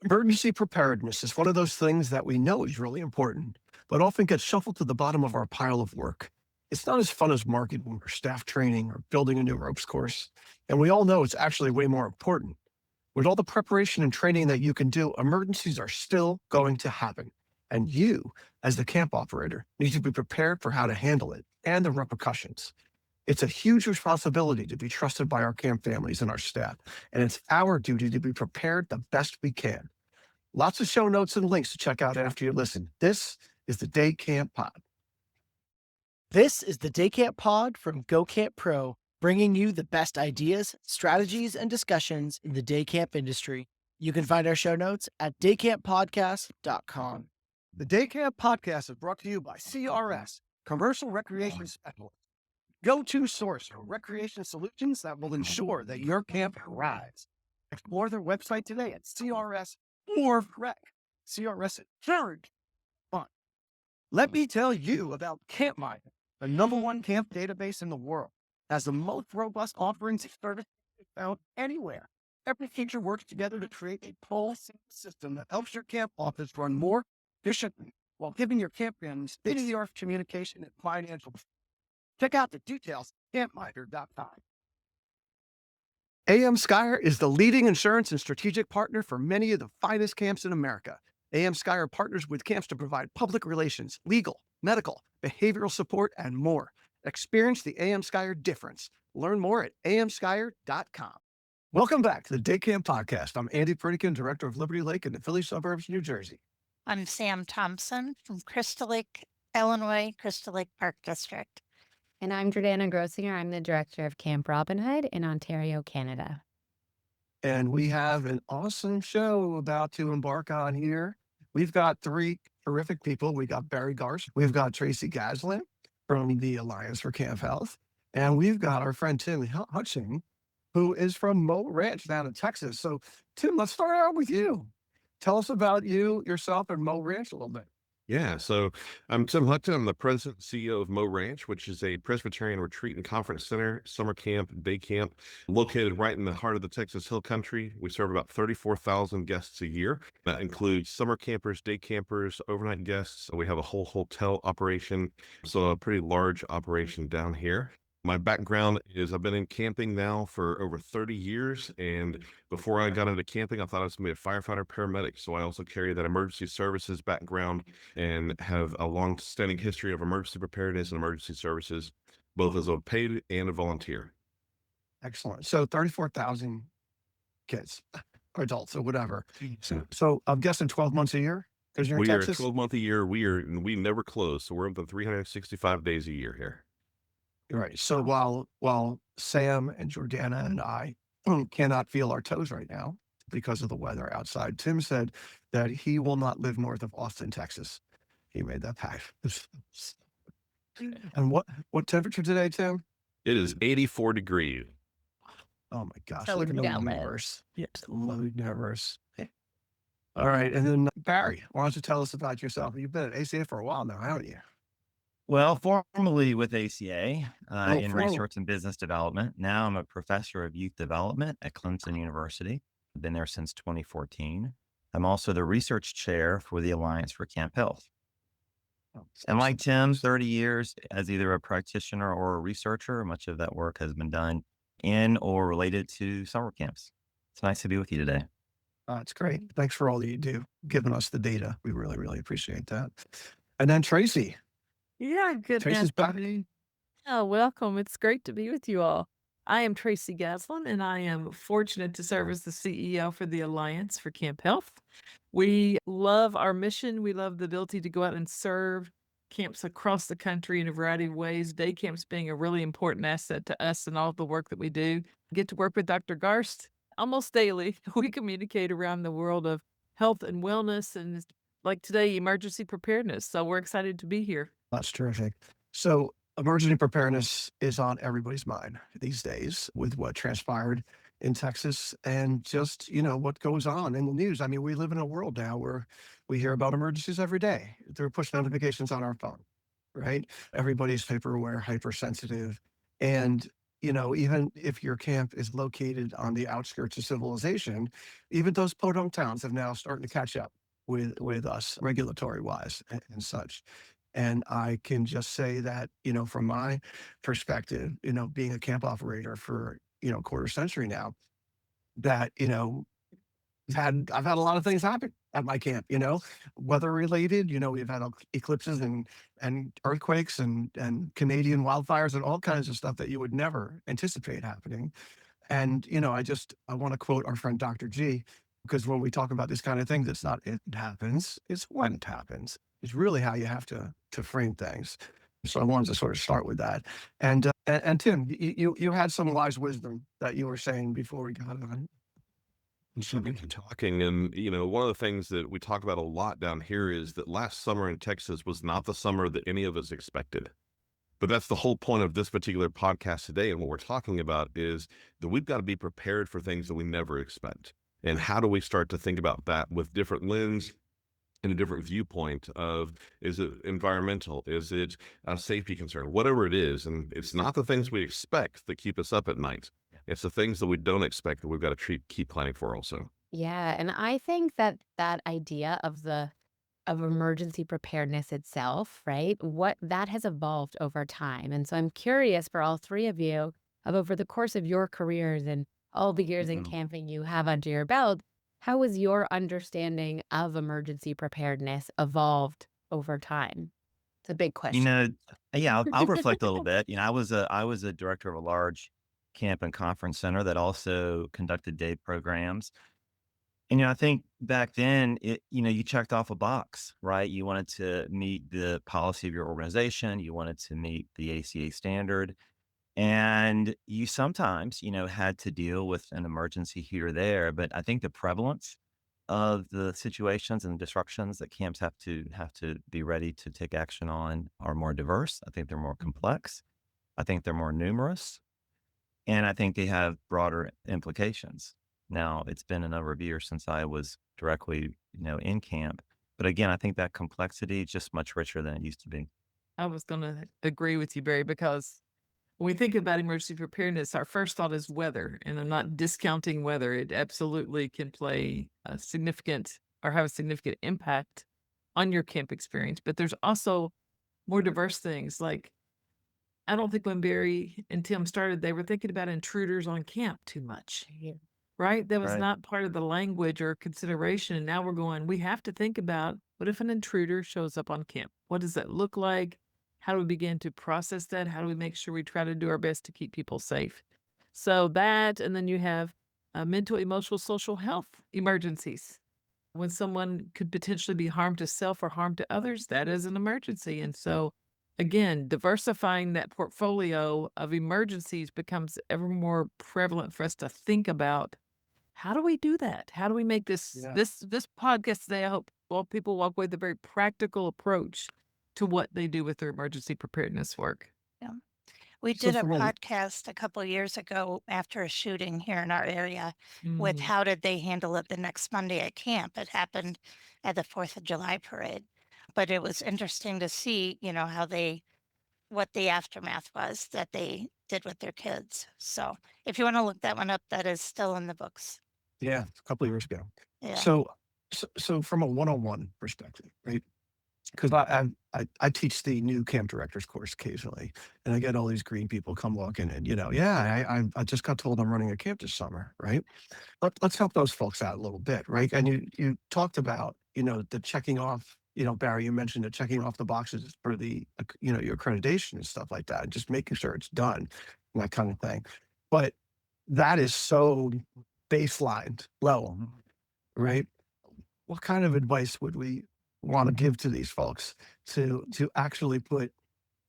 Emergency preparedness is one of those things that we know is really important, but often gets shuffled to the bottom of our pile of work. It's not as fun as marketing or staff training or building a new ropes course. And we all know it's actually way more important. With all the preparation and training that you can do, emergencies are still going to happen. And you, as the camp operator, need to be prepared for how to handle it and the repercussions. It's a huge responsibility to be trusted by our camp families and our staff, and it's our duty to be prepared the best we can. Lots of show notes and links to check out after you listen. This is the Day Camp Pod. This is the Day Camp Pod from Go Camp Pro, bringing you the best ideas, strategies, and discussions in the day camp industry. You can find our show notes at daycamppodcast.com. The Day Camp Podcast is brought to you by CRS, Commercial Recreation Specialist, go-to source for recreation solutions that will ensure that your camp thrives. Explore their website today at CRS or Rec. CRS is very fun. Let me tell you about CampMinder, the #1 camp database in the world. It has the most robust offerings of services found anywhere. Every feature works together to create a policy system that helps your camp office run more efficiently while giving your camp families state-of-the-art communication and financial. Check out the details at campminder.com. AM Skyer is the leading insurance and strategic partner for many of the finest camps in America. AM Skyer partners with camps to provide public relations, legal, medical, behavioral support, and more. Experience the AM Skyer difference. Learn more at amskyer.com. Welcome back to the Day Camp Podcast. I'm Andy Pritikin, Director of Liberty Lake in the Philly suburbs, New Jersey. I'm Sam Thompson from Crystal Lake, Illinois, Crystal Lake Park District. And I'm Jordana Grossinger. I'm the director of Camp Robin Hood in Ontario, Canada. And we have an awesome show about to embark on here. We've got three terrific people. We got Barry Garst. We've got Tracey Gaslin from the Alliance for Camp Health. And we've got our friend Tim Huchton, who is from Mo Ranch down in Texas. So, Tim, let's start out with you. Tell us about you, yourself, and Mo Ranch a little bit. Yeah, so I'm Tim Huchton. I'm the president and CEO of Mo Ranch, which is a Presbyterian retreat and conference center, summer camp, day camp, located right in the heart of the Texas Hill Country. We serve about 34,000 guests a year. That includes summer campers, day campers, overnight guests. We have a whole hotel operation, so a pretty large operation down here. My background is I've been in camping now for over 30 years. And before I got into camping, I thought I was going to be a firefighter paramedic. So I also carry that emergency services background and have a long-standing history of emergency preparedness and emergency services, both as a paid and a volunteer. Excellent. So 34,000 kids, or adults, or whatever. So I'm guessing 12 months a year because you're in We are Texas? 12 month a year. We never close. So we're open 365 days a year here. Right. So while Sam and Jordana and I cannot feel our toes right now because of the weather outside, Tim said that he will not live north of Austin, Texas. He made that pact. And what temperature today, Tim? It is 84 degrees. Oh my gosh. So Look at the down there. universe. Yes, the universe. All right. And then Barry, why don't you tell us about yourself? You've been at ACA for a while now, haven't you? Well, formerly with ACA in formerly. research and business development. Now I'm a professor of youth development at Clemson University. I've been there since 2014. I'm also the research chair for the Alliance for Camp Health. And like Tim, 30 years as either a practitioner or a researcher. Much of that work has been done in or related to summer camps. It's nice to be with you today. It's great. Thanks for all that you do, giving us the data. We really, really appreciate that. And then Tracey. Yeah, good. Tracy's back. Oh, welcome. It's great to be with you all. I am Tracey Gaslin, and I am fortunate to serve as the CEO for the Alliance for Camp Health. We love our mission. We love the ability to go out and serve camps across the country in a variety of ways, day camps being a really important asset to us and all of the work that we do. Get to work with Dr. Garst almost daily. We communicate around the world of health and wellness and, like today, emergency preparedness. So we're excited to be here. That's terrific. So emergency preparedness is on everybody's mind these days with what transpired in Texas and just, what goes on in the news. I mean, we live in a world now where we hear about emergencies every day. There are push notifications on our phone, right? Everybody's hyper aware, hypersensitive. And even if your camp is located on the outskirts of civilization, even those podunk towns have now starting to catch up with us regulatory wise and such. And I can just say that, from my perspective, being a camp operator for, quarter century now, that, I've had a lot of things happen at my camp, weather related. We've had eclipses and earthquakes and Canadian wildfires and all kinds of stuff that you would never anticipate happening. And I want to quote our friend Dr. G, because when we talk about this kind of thing, it's not it happens, it's when it happens. It's really how you have to frame things. So I wanted to sort of start with that. And Tim, you had some wise wisdom that you were saying before we got on. So we've been talking, and one of the things that we talk about a lot down here is that last summer in Texas was not the summer that any of us expected. But that's the whole point of this particular podcast today. And what we're talking about is that we've got to be prepared for things that we never expect. And how do we start to think about that with different lens and a different viewpoint of, is it environmental? Is it a safety concern? Whatever it is. And it's not the things we expect that keep us up at night. It's the things that we don't expect that we've got to keep planning for also. Yeah, and I think that that idea of emergency preparedness itself, right? What that has evolved over time. And so I'm curious for all three of you, of over the course of your careers and all the years in camping you have under your belt, how has your understanding of emergency preparedness evolved over time? It's a big You question. know, yeah, I'll reflect a little bit. I was a director of a large camp and conference center that also conducted day programs. And I think back then, you checked off a box, right? You wanted to meet the policy of your organization, you wanted to meet the ACA standard, and you sometimes, had to deal with an emergency here or there. But I think the prevalence of the situations and disruptions that camps have to be ready to take action on are more diverse. I think they're more complex. I think they're more numerous. And I think they have broader implications. Now, it's been a number of years since I was directly, in camp. But again, I think that complexity is just much richer than it used to be. I was going to agree with you, Barry, because when we think about emergency preparedness, our first thought is weather, and I'm not discounting weather. It absolutely can play a significant or have a significant impact on your camp experience. But there's also more diverse things. Like, I don't think when Barry and Tim started, they were thinking about intruders on camp too much. Right? That was Right. not part of the language or consideration. And now we're going, we have to think about, what if an intruder shows up on camp? What does that look like? How do we begin to process that? How do we make sure we try to do our best to keep people safe? So that, and then you have mental, emotional, social health emergencies. When someone could potentially be harm to self or harm to others, that is an emergency. And so, again, diversifying that portfolio of emergencies becomes ever more prevalent for us to think about. How do we do that? How do we make this Yeah. this podcast today? I hope all people walk away with a very practical approach to what they do with their emergency preparedness work. We So did a for me, podcast a couple years ago after a shooting here in our area with Mm. how did they handle it the next Monday at camp. It happened at the 4th of July parade. But it was interesting to see, how what the aftermath was that they did with their kids. So if you want to look that one up, that is still in the books. yeah, a couple of years ago. Yeah. So from a one-on-one perspective, right? Because I teach the new camp directors course occasionally, and I get all these green people come walking in. Yeah, I just got told I'm running a camp this summer, right? Let's help those folks out a little bit, right? And you talked about the checking off. Barry, you mentioned the checking off the boxes for the your accreditation and stuff like that, and just making sure it's done, and that kind of thing. But that is so baseline level, right? What kind of advice would we want to give to these folks to actually put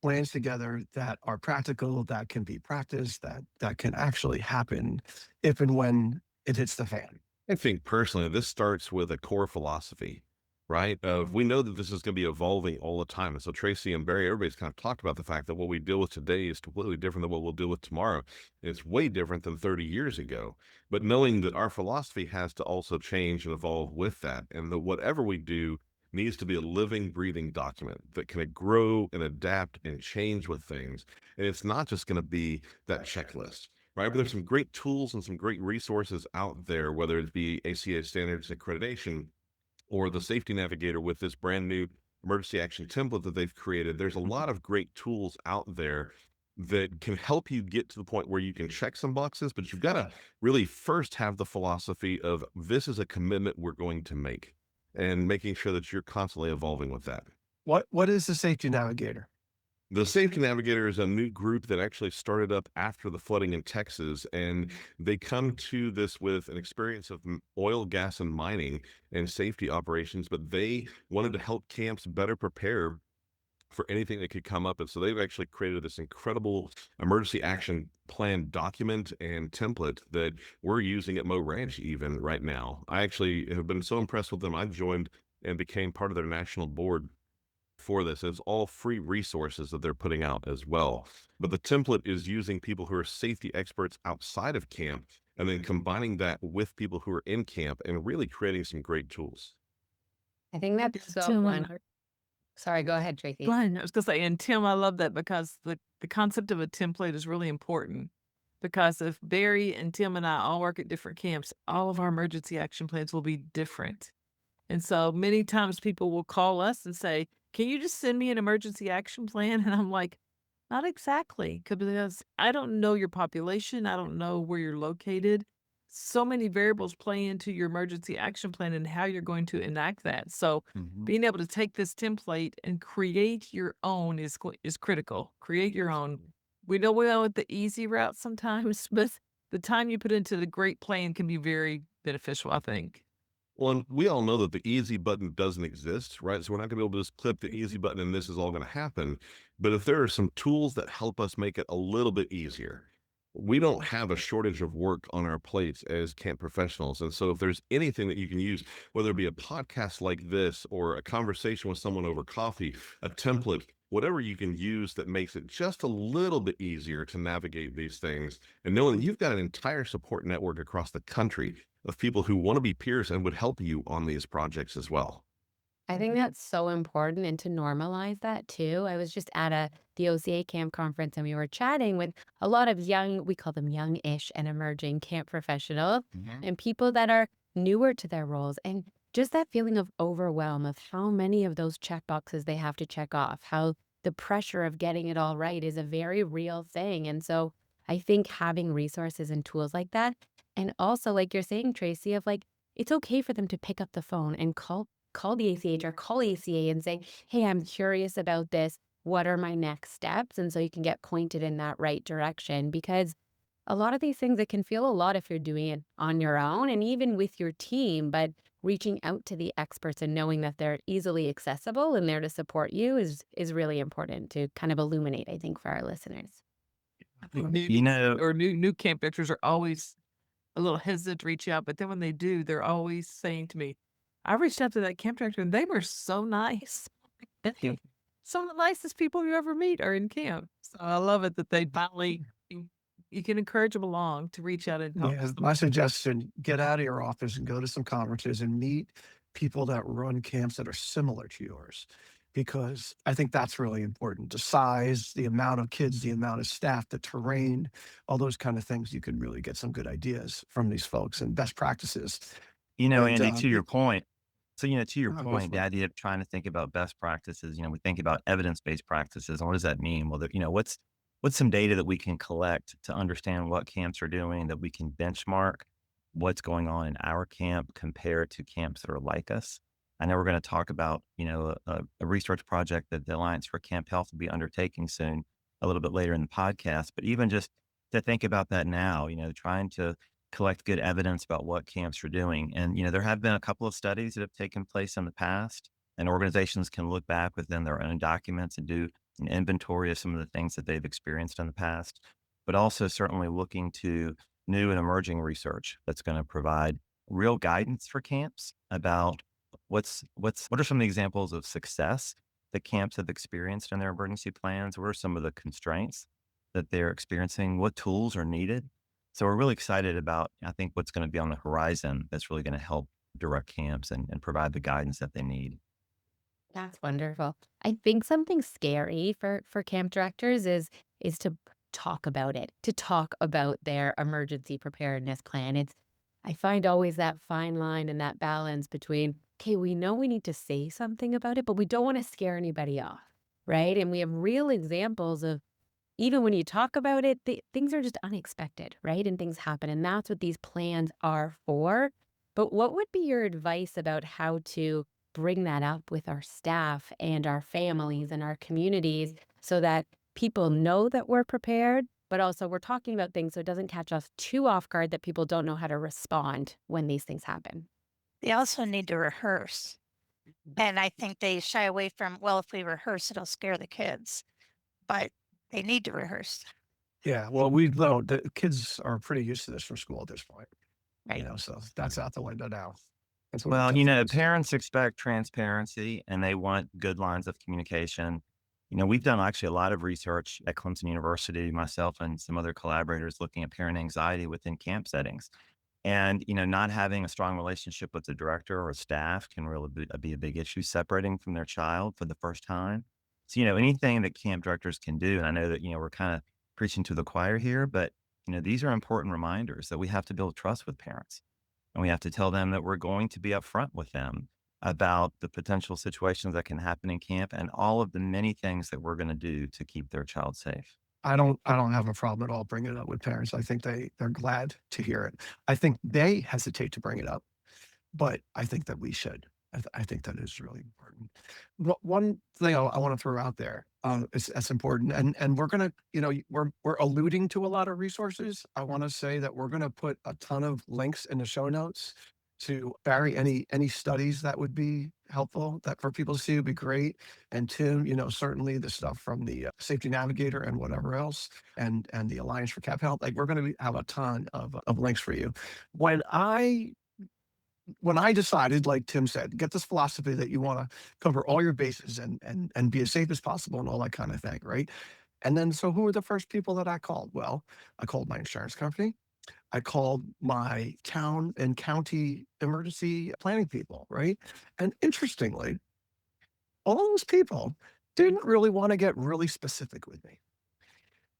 plans together that are practical, that can be practiced, that can actually happen if and when it hits the fan? I think personally, this starts with a core philosophy, right? Of we know that this is going to be evolving all the time. And so Tracy and Barry, everybody's kind of talked about the fact that what we deal with today is completely different than what we'll deal with tomorrow. It's way different than 30 years ago. But knowing that our philosophy has to also change and evolve with that, and that whatever we do needs to be a living, breathing document that can grow and adapt and change with things. And it's not just going to be that checklist, right? But there's some great tools and some great resources out there, whether it be ACA standards accreditation or the safety navigator with this brand new emergency action template that they've created. There's a lot of great tools out there that can help you get to the point where you can check some boxes, but you've got to really first have the philosophy of this is a commitment we're going to make, and making sure that you're constantly evolving with that. What is the safety navigator? The Safety Navigator is a new group that actually started up after the flooding in Texas, and they come to this with an experience of oil, gas, and mining and safety operations, but they wanted to help camps better prepare for anything that could come up. And so they've actually created this incredible emergency action plan document and template that we're using at Mo Ranch even right now. I actually have been so impressed with them. I joined and became part of their national board for this. It's all free resources that they're putting out as well. But the template is using people who are safety experts outside of camp and then combining that with people who are in camp and really creating some great tools. I think that's so Tim, fun. Sorry, go ahead, Tracy. go ahead. I was going to say, and Tim, I love that because the concept of a template is really important. Because if Barry and Tim and I all work at different camps, all of our emergency action plans will be different. And so many times people will call us and say, can you just send me an emergency action plan? And I'm like, not exactly, because I don't know your population. I don't know where you're located. So many variables play into your emergency action plan and how you're going to enact that. So being able to take this template and create your own is critical. Create your own. We know we go with the easy route sometimes, but the time you put into the great plan can be very beneficial, I think. Well, and we all know that the easy button doesn't exist, right? So we're not going to be able to just click the easy button and this is all going to happen. But if there are some tools that help us make it a little bit easier, we don't have a shortage of work on our plates as camp professionals. And so if there's anything that you can use, whether it be a podcast like this or a conversation with someone over coffee, a template, whatever you can use that makes it just a little bit easier to navigate these things, and knowing that you've got an entire support network across the country of people who want to be peers and would help you on these projects as well. I think that's so important, and to normalize that too. I was just at the OCA camp conference and we were chatting with a lot of young, we call them young-ish and emerging camp professionals and people that are newer to their roles. And just that feeling of overwhelm of how many of those check boxes they have to check off, how the pressure of getting it all right is a very real thing. And so I think having resources and tools like that, and also like you're saying, Tracy, of like, it's okay for them to pick up the phone and call the ACH or call ACA and say, hey, I'm curious about this. What are my next steps? And so you can get pointed in that right direction, because a lot of these things, it can feel a lot if you're doing it on your own and even with your team, but reaching out to the experts and knowing that they're easily accessible and there to support you is really important to kind of illuminate, I think, for our listeners. New camp directors are always a little hesitant to reach out, but then when they do, they're always saying to me, I reached out to that camp director and they were so nice. Some of the nicest people you ever meet are in camp. So I love it that they finally, you can encourage them along to reach out and help. Yeah, my suggestion, get out of your office and go to some conferences and meet people that run camps that are similar to yours, because I think that's really important. The size, the amount of kids, the amount of staff, the terrain, all those kind of things. You can really get some good ideas from these folks and best practices. And, Andy, to your point. So, to your go point, for the it. idea of trying to think about best practices, we think about evidence-based practices. And what does that mean? Well, what's some data that we can collect to understand what camps are doing, that we can benchmark what's going on in our camp compared to camps that are like us? I know we're going to talk about, a research project that the Alliance for Camp Health will be undertaking soon, a little bit later in the podcast. But even just to think about that now, trying to collect good evidence about what camps are doing. And, there have been a couple of studies that have taken place in the past, and organizations can look back within their own documents and do an inventory of some of the things that they've experienced in the past, but also certainly looking to new and emerging research that's going to provide real guidance for camps about what are some of the examples of success that camps have experienced in their emergency plans? What are some of the constraints that they're experiencing? What tools are needed? So we're really excited about, I think, what's going to be on the horizon that's really going to help direct camps and provide the guidance that they need. That's wonderful. I think something scary for camp directors is to talk about it, to talk about their emergency preparedness plan. I find always that fine line and that balance between, okay, we know we need to say something about it, but we don't want to scare anybody off, right? And we have real examples of even when you talk about it, things are just unexpected, right? And things happen. And that's what these plans are for. But what would be your advice about how to bring that up with our staff and our families and our communities so that people know that we're prepared, but also we're talking about things so it doesn't catch us too off guard that people don't know how to respond when these things happen? They also need to rehearse. And I think they shy away from, well, if we rehearse, it'll scare the kids. But they need to rehearse, Yeah, well, we know the kids are pretty used to this from school at this point, right? so that's out the window now. That's what Well, that's what it's parents expect transparency and they want good lines of communication. We've done actually a lot of research at Clemson University, myself and some other collaborators looking at parent anxiety within camp settings. And, not having a strong relationship with the director or staff can really be a big issue, separating from their child for the first time. So, anything that camp directors can do, and I know that, we're kind of preaching to the choir here, but, these are important reminders that we have to build trust with parents. And we have to tell them that we're going to be upfront with them about the potential situations that can happen in camp and all of the many things that we're going to do to keep their child safe. I don't have a problem at all bringing it up with parents. I think they're glad to hear it. I think they hesitate to bring it up, but I think that we should. I think that is really important. One thing I want to throw out there is that's important, and we're gonna, we're alluding to a lot of resources. I want to say that we're gonna put a ton of links in the show notes to Barry. Any studies that would be helpful that for people to see would be great. And Tim, certainly the stuff from the Safety Navigator and whatever else, and the Alliance for Cap Health. Like we're gonna have a ton of links for you. When I when I decided, like Tim said, get this philosophy that you want to cover all your bases and be as safe as possible and all that kind of thing, right? And then, so who were the first people that I called? Well, I called my insurance company. I called my town and county emergency planning people, right? And interestingly, all those people didn't really want to get really specific with me.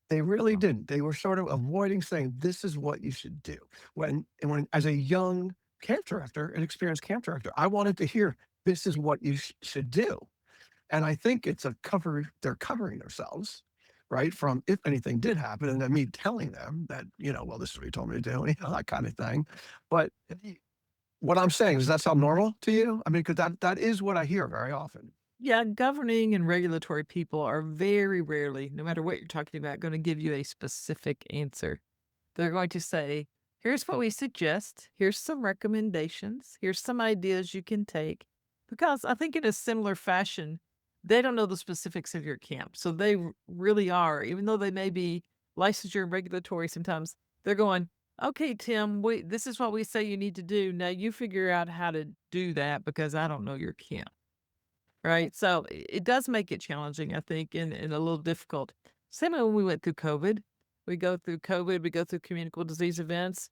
They really didn't. They were sort of avoiding saying, "This is what you should do." When as a young camp director, an experienced camp director, I wanted to hear, "This is what you should do." And I think it's a cover they're covering themselves, right, from if anything did happen, and then me telling them that, "Well, this is what you told me to do," that kind of thing. But what I'm saying, does that sound normal to you? I mean, because that is what I hear very often. Yeah, governing and regulatory people are very rarely, no matter what you're talking about, going to give you a specific answer. They're going to say, here's what we suggest. Here's some recommendations. Here's some ideas you can take. Because I think in a similar fashion, they don't know the specifics of your camp. So they really are, even though they may be licensure and regulatory sometimes, they're going, okay, Tim, this is what we say you need to do. Now you figure out how to do that because I don't know your camp. Right? So it does make it challenging, I think, and a little difficult. Same when we went through COVID. We go through COVID, we go through communicable disease events.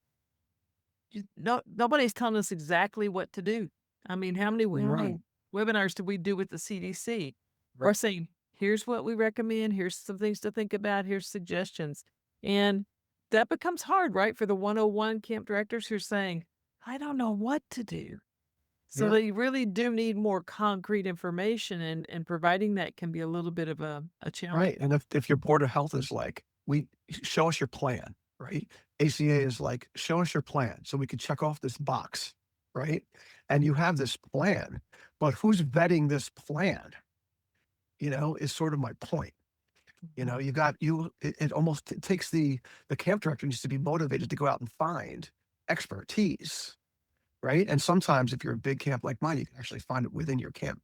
No, nobody's telling us exactly what to do. I mean, how many Right. webinars did we do with the CDC? Right. We're saying, here's what we recommend, here's some things to think about, here's suggestions. And that becomes hard, right? For the 101 camp directors who are saying, I don't know what to do. So Yeah. they really do need more concrete information, and providing that can be a little bit of a challenge. Right. And if your board of health is like, we show us your plan, right? ACA is like, show us your plan so we can check off this box, right? And you have this plan, but who's vetting this plan, is sort of my point. You got it almost takes the camp director needs to be motivated to go out and find expertise, right? And sometimes if you're a big camp like mine, you can actually find it within your camp,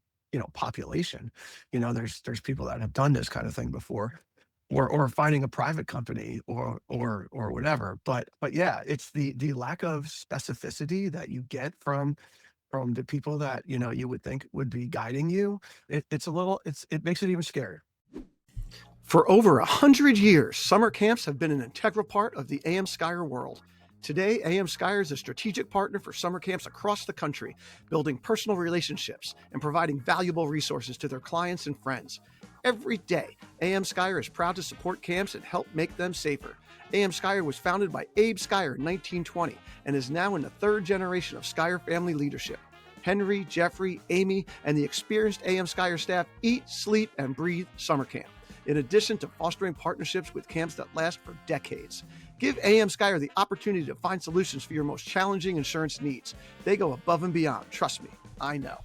population. There's people that have done this kind of thing before, or finding a private company or whatever. But yeah, it's the lack of specificity that you get from the people that you would think would be guiding you. It makes it even scarier. For over 100 years, summer camps have been an integral part of the AM Skyer world. Today, AM Skyer is a strategic partner for summer camps across the country, building personal relationships and providing valuable resources to their clients and friends. Every day, AM Skyer is proud to support camps and help make them safer. AM Skyer was founded by Abe Skyer in 1920 and is now in the third generation of Skyer family leadership. Henry, Jeffrey, Amy, and the experienced AM Skyer staff eat, sleep, and breathe summer camp, in addition to fostering partnerships with camps that last for decades. Give AM Skyer the opportunity to find solutions for your most challenging insurance needs. They go above and beyond. Trust me, I know.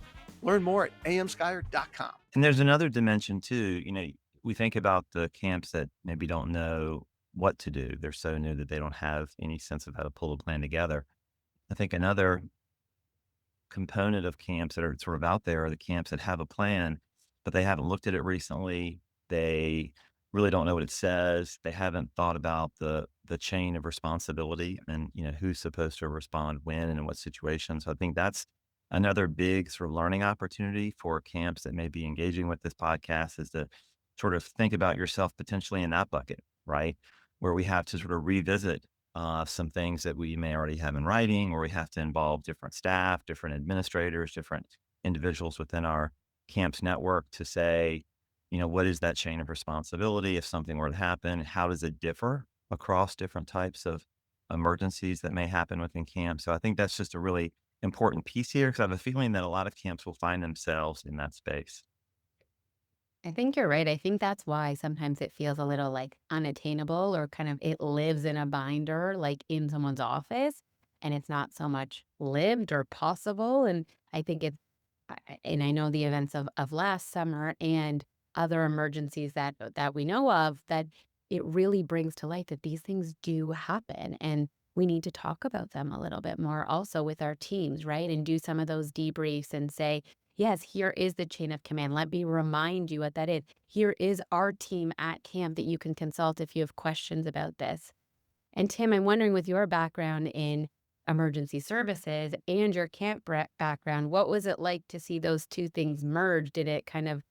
Learn more at amskyer.com. And there's another dimension too. We think about the camps that maybe don't know what to do. They're so new that they don't have any sense of how to pull a plan together. I think another component of camps that are sort of out there are the camps that have a plan, but they haven't looked at it recently. They really don't know what it says. They haven't thought about the chain of responsibility and, who's supposed to respond when and in what situations. So I think that's another big sort of learning opportunity for camps that may be engaging with this podcast, is to sort of think about yourself potentially in that bucket, right? Where we have to sort of revisit some things that we may already have in writing, or we have to involve different staff, different administrators, different individuals within our camps network to say, what is that chain of responsibility if something were to happen? How does it differ across different types of emergencies that may happen within camp? So I think that's just a really important piece here, because I have a feeling that a lot of camps will find themselves in that space. I think you're right. I think that's why sometimes it feels a little like unattainable, or kind of it lives in a binder, like in someone's office, and it's not so much lived or possible. And I think and I know the events of last summer and other emergencies that we know of, that it really brings to light that these things do happen, and we need to talk about them a little bit more also with our teams, right? And do some of those debriefs and say, yes, here is the chain of command. Let me remind you what that is. Here is our team at camp that you can consult if you have questions about this. And Tim, I'm wondering, with your background in emergency services and your camp background, what was it like to see those two things merge? Did it kind of,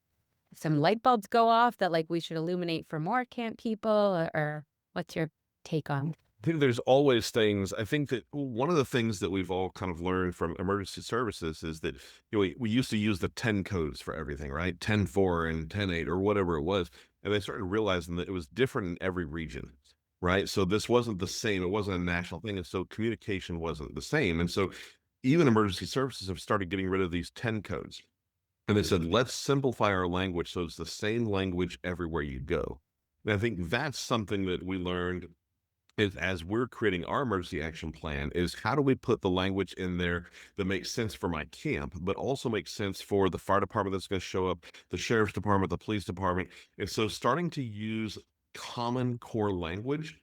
some light bulbs go off that like we should illuminate for more camp people, or what's your take on? I think there's always things. I think that one of the things that we've all kind of learned from emergency services is that we used to use the 10 codes for everything, right? 10-4 and 10-8 or whatever it was. And they started realizing that it was different in every region, right? So this wasn't the same. It wasn't a national thing. And so communication wasn't the same. And so even emergency services have started getting rid of these 10 codes. And they said, let's simplify our language so it's the same language everywhere you go. And I think that's something that we learned is, as we're creating our emergency action plan, is how do we put the language in there that makes sense for my camp, but also makes sense for the fire department that's going to show up, the sheriff's department, the police department. And so starting to use common core language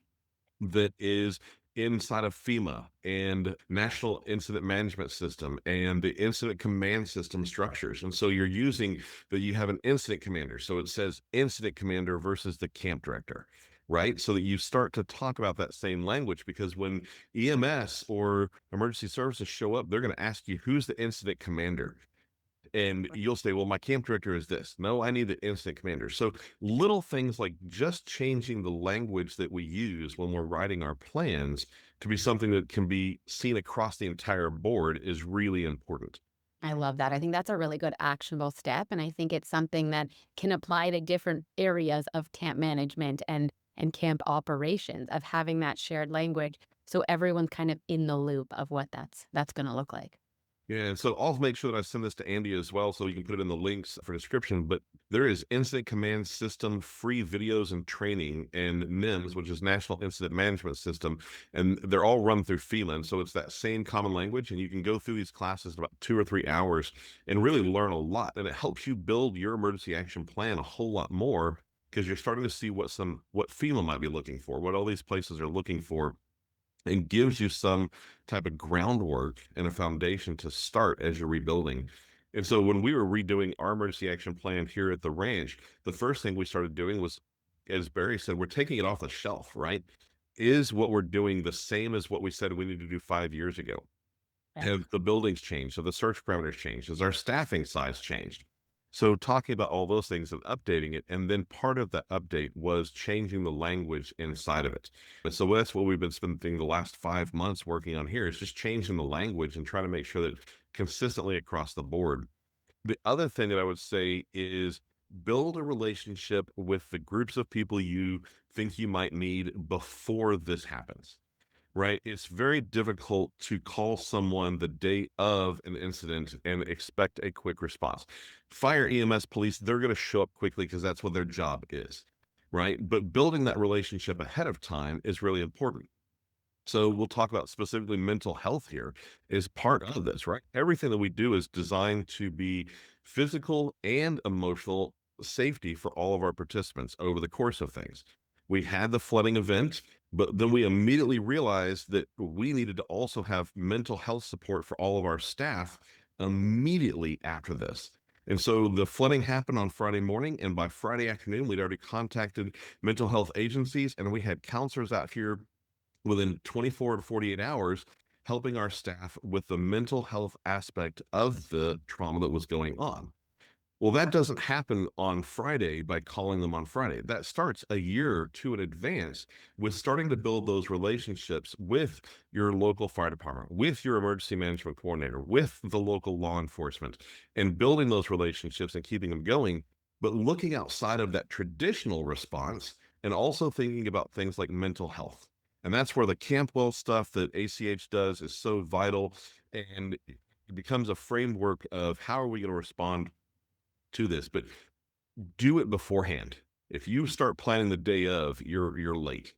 that is inside of FEMA and National Incident Management System and the incident command system structures. And so you're using that, you have an incident commander. So it says incident commander versus the camp director, right? So that you start to talk about that same language, because when EMS or emergency services show up, they're going to ask you, who's the incident commander? And you'll say, well, my camp director is this. No, I need the incident commander. So little things like just changing the language that we use when we're writing our plans to be something that can be seen across the entire board is really important. I love that. I think that's a really good actionable step. And I think it's something that can apply to different areas of camp management and camp operations, of having that shared language so everyone's kind of in the loop of what that's going to look like. Yeah, and so I'll make sure that I send this to Andy as well, so you can put it in the links for description. But there is Incident Command System free videos and training, and NIMS, which is National Incident Management System, and they're all run through FEMA. And so it's that same common language, and you can go through these classes in about 2 or 3 hours and really learn a lot. And it helps you build your emergency action plan a whole lot more, because you're starting to see what FEMA might be looking for, what all these places are looking for, and gives you some type of groundwork and a foundation to start as you're rebuilding. And so when we were redoing our emergency action plan here at the ranch, the first thing we started doing was, as Barry said, we're taking it off the shelf, right? Is what we're doing the same as what we said we need to do 5 years ago? Right. Have the buildings changed? Have the search parameters changed? Has our staffing size changed? So talking about all those things and updating it, and then part of that update was changing the language inside of it. And so that's what we've been spending the last 5 months working on here, is just changing the language and trying to make sure that consistently across the board. The other thing that I would say is build a relationship with the groups of people you think you might need before this happens, right? It's very difficult to call someone the day of an incident and expect a quick response. Fire, EMS, police, they're going to show up quickly because that's what their job is, right? But building that relationship ahead of time is really important. So we'll talk about specifically mental health here is part of this, right? Everything that we do is designed to be physical and emotional safety for all of our participants over the course of things. We had the flooding event, but then we immediately realized that we needed to also have mental health support for all of our staff immediately after this. And so the flooding happened on Friday morning, and by Friday afternoon, we'd already contacted mental health agencies, and we had counselors out here within 24 to 48 hours, helping our staff with the mental health aspect of the trauma that was going on. Well, that doesn't happen on Friday by calling them on Friday. That starts a year or two in advance with starting to build those relationships with your local fire department, with your emergency management coordinator, with the local law enforcement, and building those relationships and keeping them going, but looking outside of that traditional response and also thinking about things like mental health. And that's where the Campwell stuff that ACH does is so vital. And it becomes a framework of how are we going to respond to this, but do it beforehand. If you start planning the day of, you're late.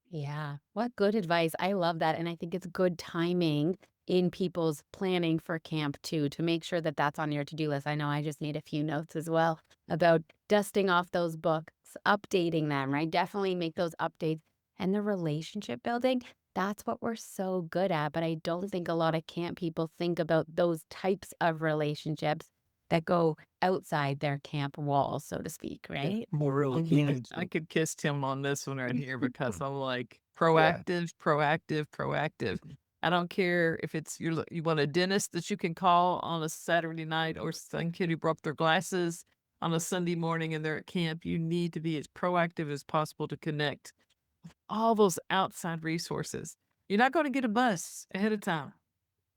Yeah, what good advice. I love that. And I think it's good timing in people's planning for camp too, to make sure that that's on your to-do list. I know I just made a few notes as well about dusting off those books, updating them, right? Definitely make those updates. And the relationship building, that's what we're so good at. But I don't think a lot of camp people think about those types of relationships that go outside their camp walls, so to speak, right? More really. I could kiss Tim on this one right here because I'm like proactive, proactive, proactive. I don't care if it's you want a dentist that you can call on a Saturday night or some kid who broke their glasses on a Sunday morning and they're at camp. You need to be as proactive as possible to connect all those outside resources. You're not going to get a bus ahead of time.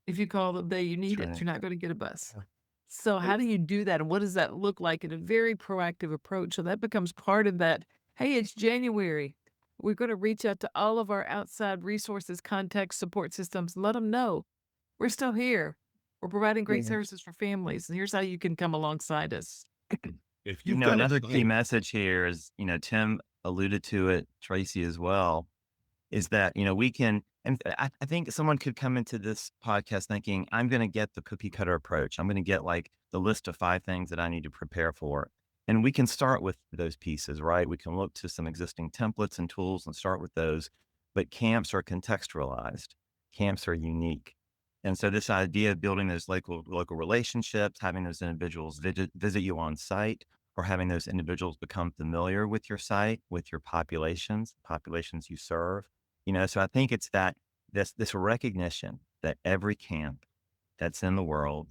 If you call the day you need it, right. you're not going to get a bus. So how do you do that? And what does that look like in a very proactive approach? So that becomes part of that. Hey, it's January. We're going to reach out to all of our outside resources, contacts, support systems, let them know we're still here. We're providing great services for families. And here's how you can come alongside us. If You you've know, got another a key thing, message here is, Tim alluded to it, Tracy as well, is that, we can, and I think someone could come into this podcast thinking, I'm going to get the cookie cutter approach. I'm going to get like the list of 5 things that I need to prepare for. And we can start with those pieces, right? We can look to some existing templates and tools and start with those. But camps are contextualized. Camps are unique. And so this idea of building those local relationships, having those individuals visit you on site, or having those individuals become familiar with your site, with your populations you serve. So I think it's that this recognition that every camp that's in the world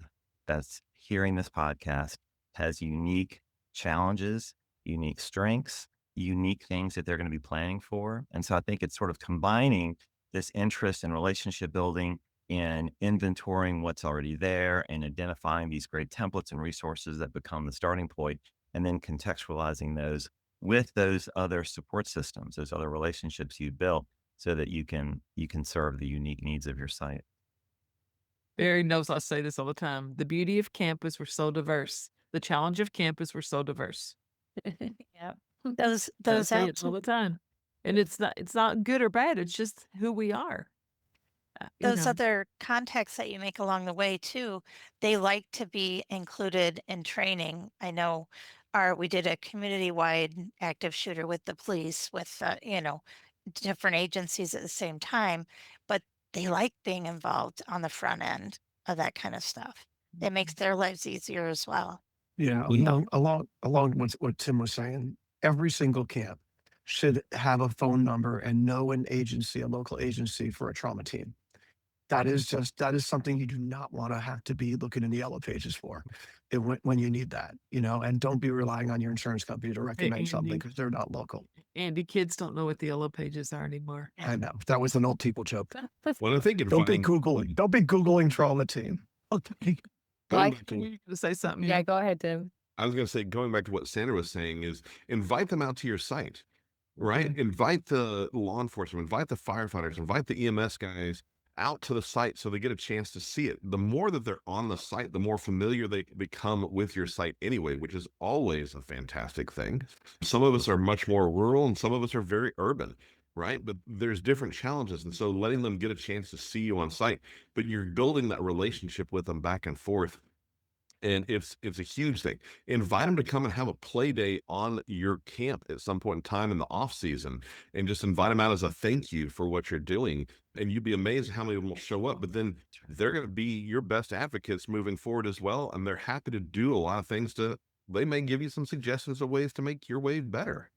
that's hearing this podcast has unique challenges, unique strengths, unique things that they're going to be planning for. And so I think it's sort of combining this interest in relationship building and inventorying what's already there and identifying these great templates and resources that become the starting point, and then contextualizing those with those other support systems, those other relationships you built, so that you can serve the unique needs of your site. Barry knows I say this all the time. The beauty of campus, we're so diverse. The challenge of campus, we're so diverse. Yeah. Those I say it all out the time. And it's not good or bad. It's just who we are. those other contacts that you make along the way too, they like to be included in training. I know we did a community-wide active shooter with the police with different agencies at the same time, but they like being involved on the front end of that kind of stuff. It makes their lives easier as well. Yeah, along with what Tim was saying, every single camp should have a phone number and know an agency, a local agency for a trauma team. that is something you do not want to have to be looking in the yellow pages for when you need that, and don't be relying on your insurance company to Hey, recommend something Andy, because they're not local. Andy, kids don't know what the yellow pages are anymore. I know that was an old people joke. Well, I think Don't be Googling. Don't be Googling trauma team. Okay. going Well, back to Were you going to say something? yeah, go ahead, Tim. I was going to say, going back to what Sandra was saying, is invite them out to your site, right? Invite the law enforcement, invite the firefighters, invite the EMS guys out to the site so they get a chance to see it. The more that they're on the site, the more familiar they become with your site anyway, which is always a fantastic thing. Some of us are much more rural and some of us are very urban, right? But there's different challenges. And so letting them get a chance to see you on site, but you're building that relationship with them back and forth. And it's a huge thing. Invite them to come and have a play day on your camp at some point in time in the off season, and just invite them out as a thank you for what you're doing. And you'd be amazed how many of them will show up. But then they're going to be your best advocates moving forward as well, and they're happy to do a lot of things to. They may give you some suggestions of ways to make your wave better.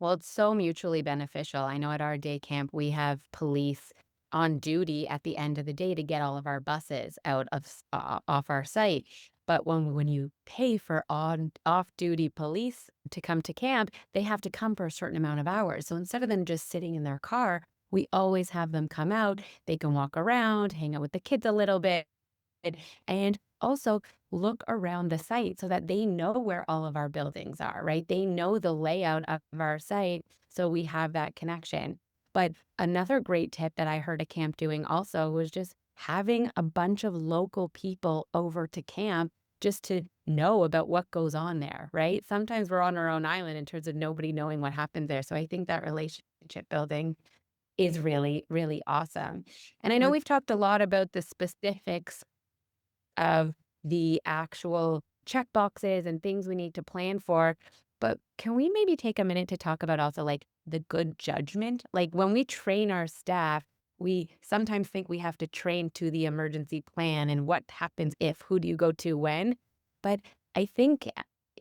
Well, it's so mutually beneficial. I know at our day camp, we have police on duty at the end of the day to get all of our buses out of off our site. But when you pay for on off-duty police to come to camp, they have to come for a certain amount of hours. So instead of them just sitting in their car, we always have them come out. They can walk around, hang out with the kids a little bit, and also look around the site so that they know where all of our buildings are, right? They know the layout of our site, so we have that connection. But another great tip that I heard a camp doing also was just having a bunch of local people over to camp just to know about what goes on there, right? Sometimes we're on our own island in terms of nobody knowing what happened there. So I think that relationship building is really, really awesome. And I know we've talked a lot about the specifics of the actual check boxes and things we need to plan for. But can we maybe take a minute to talk about also like the good judgment? Like when we train our staff, we sometimes think we have to train to the emergency plan and what happens if, who do you go to when? But I think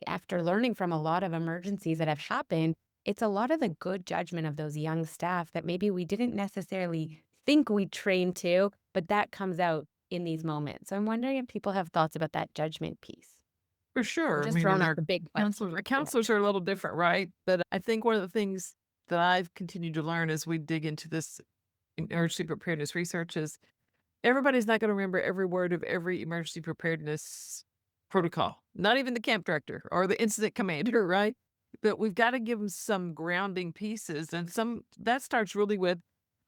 after learning from a lot of emergencies that have happened, it's a lot of the good judgment of those young staff that maybe we didn't necessarily think we trained to, but that comes out in these moments. So I'm wondering if people have thoughts about that judgment piece. For We're sure. I just mean, throwing and out our the big question. counselors are a little different, right? But I think one of the things that I've continued to learn as we dig into this emergency preparedness research is everybody's not going to remember every word of every emergency preparedness protocol, not even the camp director or the incident commander, right? But we've got to give them some grounding pieces. And that starts really with,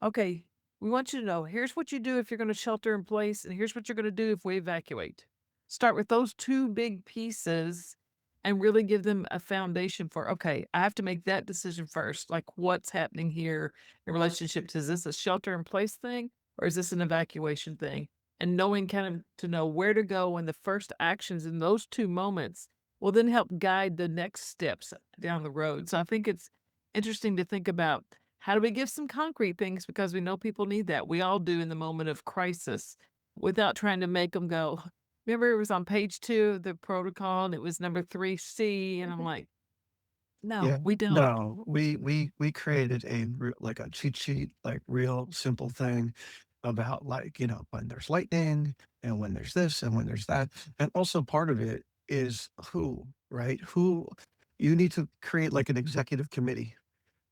okay, we want you to know, here's what you do if you're going to shelter in place, and here's what you're going to do if we evacuate. Start with those two big pieces and really give them a foundation for, okay, I have to make that decision first. Like what's happening here in relationship to, is this a shelter in place thing or is this an evacuation thing? And knowing kind of to know where to go and the first actions in those two moments will then help guide the next steps down the road. So I think it's interesting to think about, how do we give some concrete things, because we know people need that. We all do in the moment of crisis, without trying to make them go, remember it was on page 2 of the protocol and it was number 3C. And I'm like, no, Yeah, we don't. no, we created like a cheat sheet, like real simple thing about like, when there's lightning and when there's this and when there's that. And also part of it is who, right? Who you need to create like an executive committee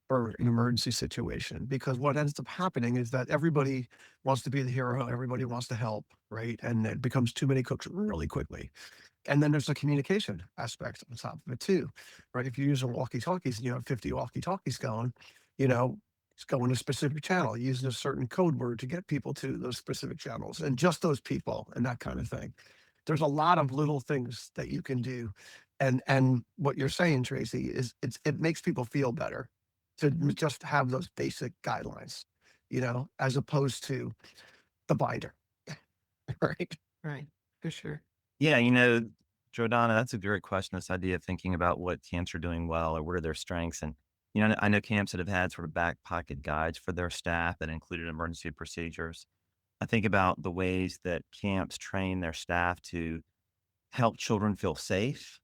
for an emergency situation, because what ends up happening is that everybody wants to be the hero, everybody wants to help, right? And it becomes too many cooks really quickly. And then there's a communication aspect on top of it too, right? If you're using walkie-talkies and you have 50 walkie-talkies going, it's going to a specific channel, using a certain code word to get people to those specific channels and just those people and that kind of thing. There's a lot of little things that you can do. And what you're saying, Tracy, is it makes people feel better to just have those basic guidelines, as opposed to the binder, right? Right. For sure. Yeah, Jordana, that's a great question. This idea of thinking about what camps are doing well or what are their strengths. And, I know camps that have had sort of back pocket guides for their staff that included emergency procedures. I think about the ways that camps train their staff to help children feel safe,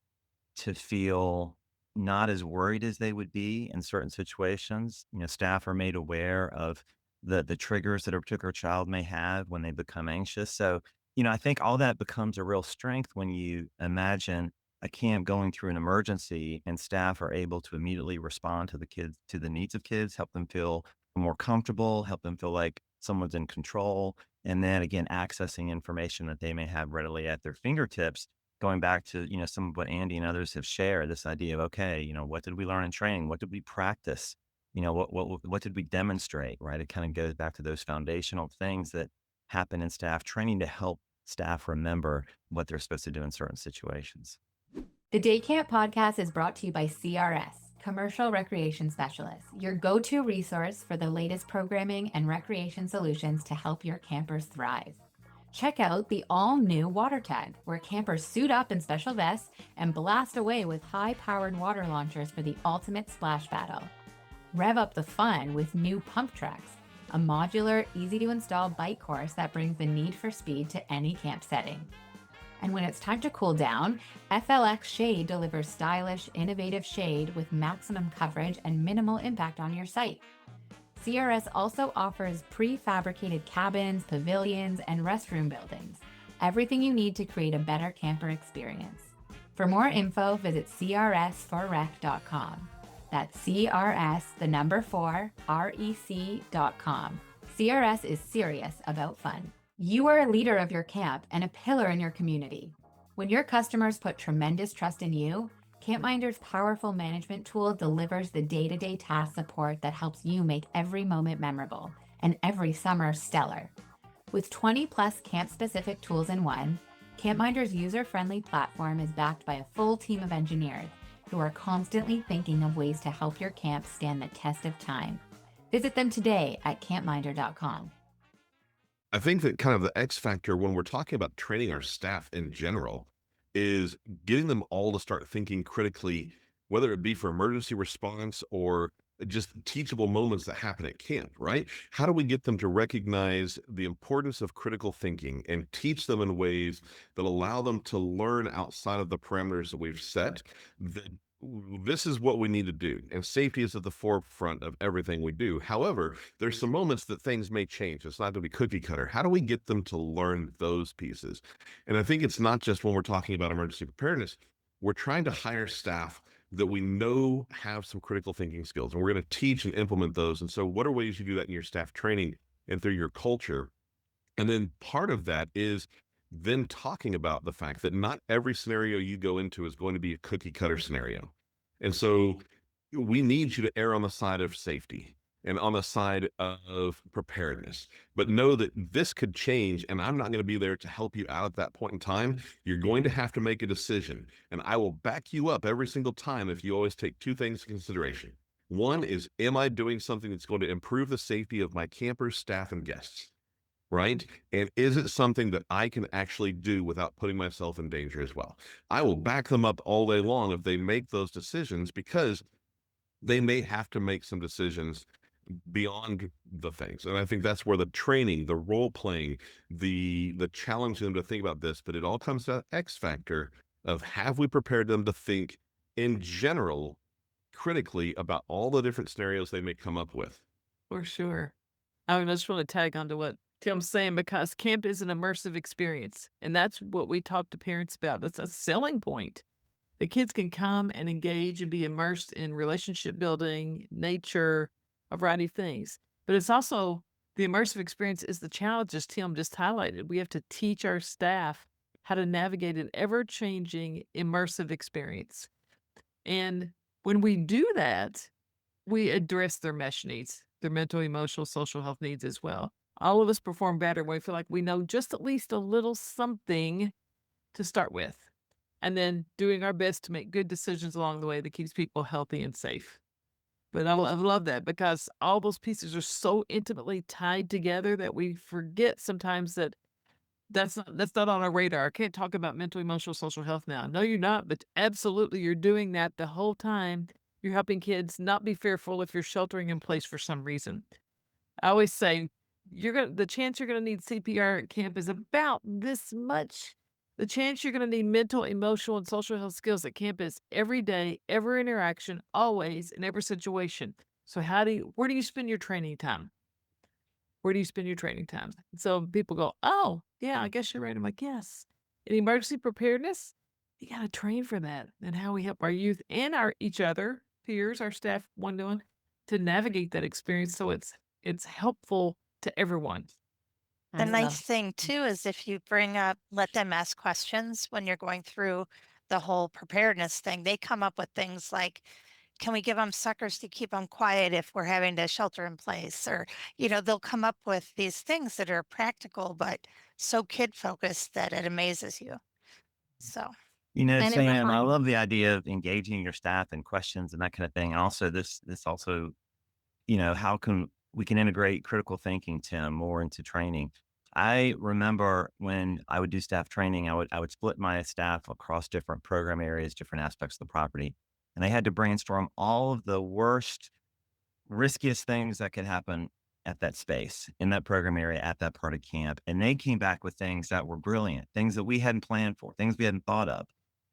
to feel not as worried as they would be in certain situations. Staff are made aware of the triggers that a particular child may have when they become anxious. So, I think all that becomes a real strength when you imagine a camp going through an emergency and staff are able to immediately respond to the kids, to the needs of kids, help them feel more comfortable, help them feel like someone's in control. And then again, accessing information that they may have readily at their fingertips, going back to, some of what Andy and others have shared, this idea of, okay, what did we learn in training? What did we practice? What did we demonstrate, right? It kind of goes back to those foundational things that happen in staff training to help staff remember what they're supposed to do in certain situations. The Day Camp podcast is brought to you by CRS, Commercial Recreation Specialists, your go-to resource for the latest programming and recreation solutions to help your campers thrive. Check out the all-new Water Tag, where campers suit up in special vests and blast away with high-powered water launchers for the ultimate splash battle. Rev up the fun with new Pump Tracks, a modular, easy-to-install bike course that brings the need for speed to any camp setting. And when it's time to cool down, FLX Shade delivers stylish, innovative shade with maximum coverage and minimal impact on your site. CRS also offers prefabricated cabins, pavilions, and restroom buildings. Everything you need to create a better camper experience. For more info, visit crsforrec.com. That's CRS, the number 4, REC.com. CRS is serious about fun. You are a leader of your camp and a pillar in your community. When your customers put tremendous trust in you, CampMinder's powerful management tool delivers the day-to-day task support that helps you make every moment memorable and every summer stellar. With 20 plus camp-specific tools in one, CampMinder's user-friendly platform is backed by a full team of engineers who are constantly thinking of ways to help your camp stand the test of time. Visit them today at campminder.com. I think that kind of the X factor when we're talking about training our staff in general is getting them all to start thinking critically, whether it be for emergency response or just teachable moments that happen at camp, right? How do we get them to recognize the importance of critical thinking and teach them in ways that allow them to learn outside of the parameters that we've set? That this is what we need to do, and safety is at the forefront of everything we do. However, there's some moments that things may change. It's not going to be cookie cutter. How do we get them to learn those pieces? And I think it's not just when we're talking about emergency preparedness. We're trying to hire staff that we know have some critical thinking skills, and we're going to teach and implement those. And so what are ways you do that in your staff training and through your culture? And then part of that is then talking about the fact that not every scenario you go into is going to be a cookie cutter scenario. And so we need you to err on the side of safety and on the side of preparedness, but know that this could change, and I'm not going to be there to help you out at that point in time. You're going to have to make a decision, and I will back you up every single time if you always take two things into consideration. One is, am I doing something that's going to improve the safety of my campers, staff, and guests? Right? And is it something that I can actually do without putting myself in danger as well? I will back them up all day long if they make those decisions, because they may have to make some decisions beyond the things. And I think that's where the training, the role playing, the challenging them to think about this, but it all comes to X factor of, have we prepared them to think in general, critically, about all the different scenarios they may come up with? For sure. I just want to tag on to what Tim's saying, because camp is an immersive experience. And that's what we talk to parents about. That's a selling point. The kids can come and engage and be immersed in relationship building, nature, a variety of things. But it's also, the immersive experience is the challenge, as Tim just highlighted. We have to teach our staff how to navigate an ever-changing immersive experience. And when we do that, we address their mesh needs, their mental, emotional, social health needs as well. All of us perform better when we feel like we know just at least a little something to start with, and then doing our best to make good decisions along the way that keeps people healthy and safe. But I love that, because all those pieces are so intimately tied together that we forget sometimes that that's not on our radar. I can't talk about mental, emotional, social health now. No, you're not, but absolutely you're doing that the whole time. You're helping kids not be fearful if you're sheltering in place for some reason. I always say the chance you're going to need CPR at camp is about this much. The chance you're going to need mental, emotional, and social health skills at camp is every day, every interaction, always, in every situation. So where do you spend your training time? Where do you spend your training time? So people go, oh, yeah, I guess you're right. I'm like, yes. In emergency preparedness, you got to train for that and how we help our youth and each other, peers, our staff, one to one, to navigate that experience so it's helpful to everyone. The I nice love thing too is if you let them ask questions when you're going through the whole preparedness thing, they come up with things like, can we give them suckers to keep them quiet if we're having to shelter in place? Or, they'll come up with these things that are practical, but so kid focused that it amazes you. So, and it Sam, I reminds love the idea of engaging your staff in questions and that kind of thing. And also this also, how can we can integrate critical thinking, Tim, more into training. I remember when I would do staff training, I would split my staff across different program areas, different aspects of the property. And I had to brainstorm all of the worst, riskiest things that could happen at that space, in that program area, at that part of camp. And they came back with things that were brilliant, things that we hadn't planned for, things we hadn't thought of.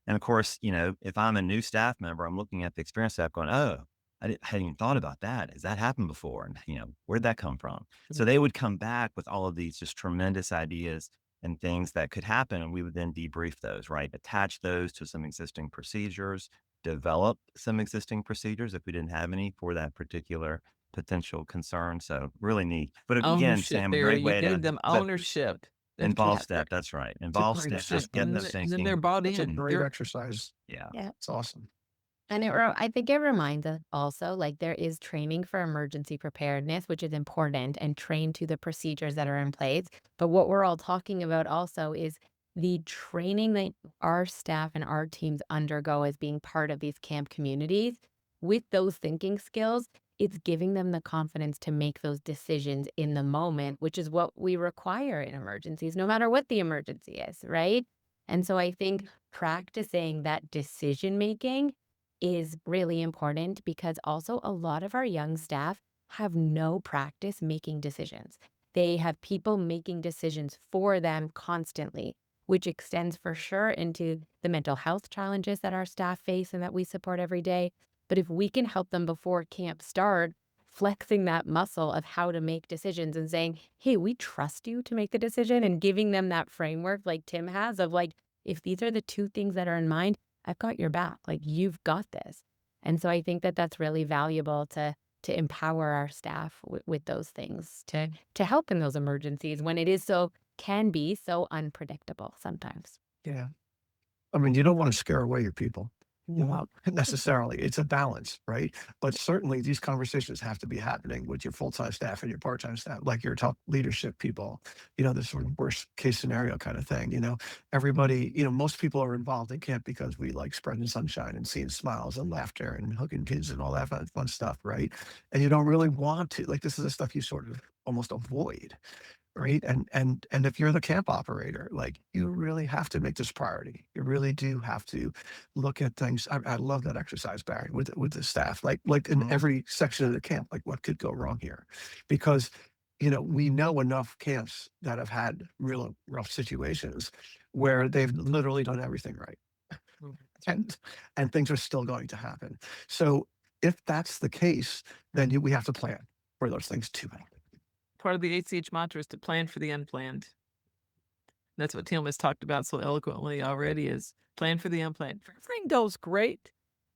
And of course, if I'm a new staff member, I'm looking at the experience staff going, oh, hadn't even thought about that. Has that happened before? And, where'd that come from? So they would come back with all of these just tremendous ideas and things that could happen. And we would then debrief those, right? Attach those to some existing procedures, develop some existing procedures if we didn't have any for that particular potential concern. So really neat. But again, Ownership, Sam, a Barry. great You way gave to them ownership. That's involve key. staff. That's right. It's a Involve great staff, exercise. just get them And then thinking. they're bought It's a in. great exercise. Yeah. yeah. It's awesome. And I think it reminds us also, like, there is training for emergency preparedness, which is important, and train to the procedures that are in place. But what we're all talking about also is the training that our staff and our teams undergo as being part of these camp communities. With those thinking skills, it's giving them the confidence to make those decisions in the moment, which is what we require in emergencies, no matter what the emergency is, right? And so I think practicing that decision making is really important, because also a lot of our young staff have no practice making decisions. They have people making decisions for them constantly, which extends for sure into the mental health challenges that our staff face and that we support every day. But if we can help them before camp start, flexing that muscle of how to make decisions and saying, hey, we trust you to make the decision, and giving them that framework like Tim has of like, if these are the two things that are in mind, I've got your back. Like, you've got this. And so I think that that's really valuable to empower our staff with those things to help in those emergencies when it can be so unpredictable sometimes. Yeah. I mean, you don't want to scare away your people. Not necessarily. It's a balance, right? But certainly these conversations have to be happening with your full-time staff and your part-time staff, like your top leadership people, the sort of worst case scenario kind of thing. Everybody, most people are involved in camp because we like spreading sunshine and seeing smiles and laughter and hugging kids and all that fun stuff, right? And you don't really want to, like, this is the stuff you sort of almost avoid. Right. And if you're the camp operator, like, you really have to make this priority. You really do have to look at things. I love that exercise, Barry, with the staff, like in Mhm. every section of the camp, like what could go wrong here? Because, we know enough camps that have had real rough situations where they've literally done everything right. Mhm. And things are still going to happen. So if that's the case, then we have to plan for those things to happen. Part of the ACH mantra is to plan for the unplanned. That's what Tim has talked about so eloquently already, is plan for the unplanned. If everything goes great,